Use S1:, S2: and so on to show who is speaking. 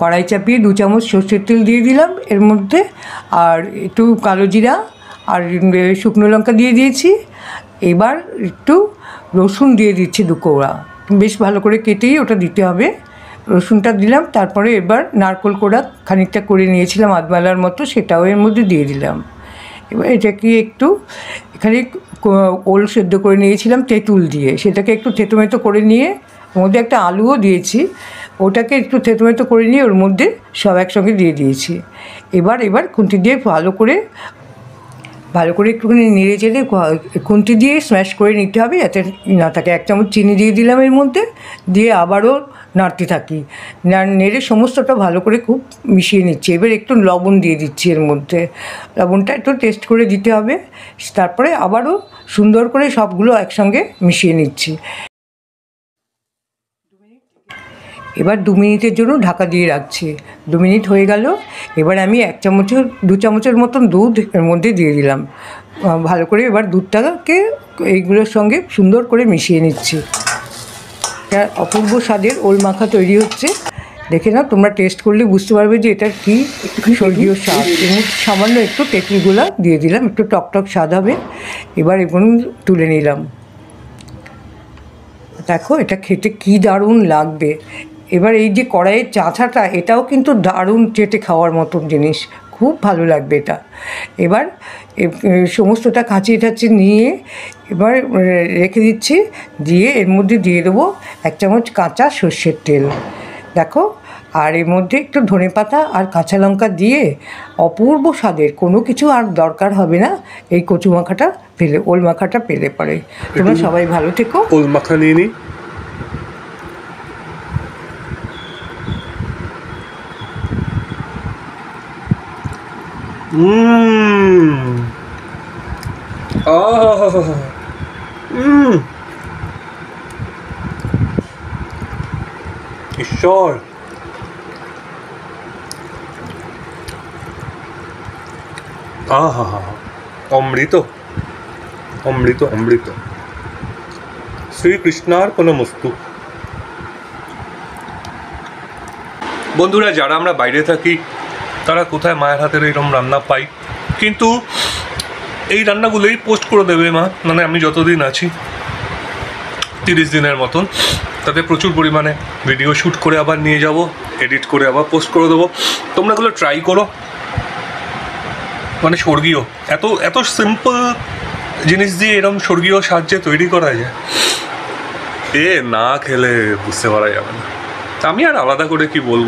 S1: কড়াই চাপিয়ে 2 চামচ সর্ষের তেল দিয়ে দিলাম এর মধ্যে, আর একটু কালো জিরা আর শুকনো লঙ্কা দিয়ে দিয়েছি। এবার একটু রসুন দিয়ে দিচ্ছি 2 কোয়া, বেশ ভালো করে কেটেই ওটা দিতে হবে। রসুনটা দিলাম, তারপরে এবার নারকেল কোড়া খানিকটা করে নিয়েছিলাম আধবেলার মতো, সেটাও এর মধ্যে দিয়ে দিলাম। এবার এটাকে একটু এখানে ওল সেদ্ধ করে নিয়েছিলাম তেঁতুল দিয়ে, সেটাকে একটু থেতোমেতো করে নিয়ে ওর মধ্যে একটা আলুও দিয়েছি, ওটাকে একটু থেতোমেতো করে নিয়ে ওর মধ্যে সব একসঙ্গে দিয়ে দিয়েছি। এবার খুন্তি দিয়ে ভালো করে একটুখানি নেড়ে চেড়ে খুন্তি দিয়ে স্ম্যাশ করে নিতে হবে যাতে না থাকে। 1 চামচ চিনি দিয়ে দিলাম এর মধ্যে, দিয়ে আবারও নাড়তে থাকি, নেড়ে সমস্তটা ভালো করে খুব মিশিয়ে নিচ্ছি। এবার একটু লবণ দিয়ে দিচ্ছি এর মধ্যে, লবণটা একটু টেস্ট করে দিতে হবে। তারপরে আবারও সুন্দর করে সবগুলো একসঙ্গে মিশিয়ে নিচ্ছি। এবার 2 মিনিটের জন্য ঢাকা দিয়ে রাখছি। 2 মিনিট হয়ে গেল। এবার আমি 2 চামচের মতন দুধ এর মধ্যে দিয়ে দিলাম। ভালো করে এবার দুধটাকে এইগুলোর সঙ্গে সুন্দর করে মিশিয়ে নিচ্ছি। অপূর্ব স্বাদের ওল মাখা তৈরি হচ্ছে। দেখে নাও, তোমরা টেস্ট করলে বুঝতে পারবে যে এটার কী স্বর্গীয় স্বাদ। এবং সামান্য একটু তেঁতুলগুলো দিয়ে দিলাম, একটু টকটক স্বাদ হবে। এবার এগুলো তুলে নিলাম। দেখো এটা খেতে কী দারুণ লাগবে। এবার এই যে কড়াইয়ের চাঁচাটা, এটাও কিন্তু দারুণ চেটে খাওয়ার মতন জিনিস, খুব ভালো লাগবে এটা। এবার সমস্তটা কাঁচিয়ে টাচিয়ে নিয়ে এবার রেখে দিচ্ছি, দিয়ে এর মধ্যে দিয়ে দেবো 1 চামচ কাঁচা সর্ষের তেল। দেখো, আর এর মধ্যে একটু ধনেপাতা আর কাঁচা লঙ্কা দিয়ে অপূর্ব স্বাদের, কোনো কিছু আর দরকার হবে না এই কচু মাখাটা পেলে, ওল মাখাটা পেলে পরে। তোমরা সবাই ভালো থেকো।
S2: ওল মাখা নিয়ে নিই। ঈশ্বর, অমৃত অমৃত অমৃত। শ্রীকৃষ্ণার্পণমস্তু। বন্ধুরা, যারা আমরা বাইরে থাকি তারা কোথায় মায়ের হাতের এরকম রান্না পাই, কিন্তু এই রান্নাগুলোই পোস্ট করে দেবে মা, মানে আমি যতদিন আছি 30 দিনের মতন, তাতে প্রচুর পরিমাণে ভিডিও শ্যুট করে আবার নিয়ে যাব, এডিট করে আবার পোস্ট করে দেবো। তোমরা এগুলো ট্রাই করো, মানে স্বর্গীয়, এত এত সিম্পল জিনিস দিয়ে এরকম স্বর্গীয় সাহায্যে তৈরি করা যায়, এ না খেলে বুঝতে পারা যাবে না। আমি আর আলাদা করে কি বলবো।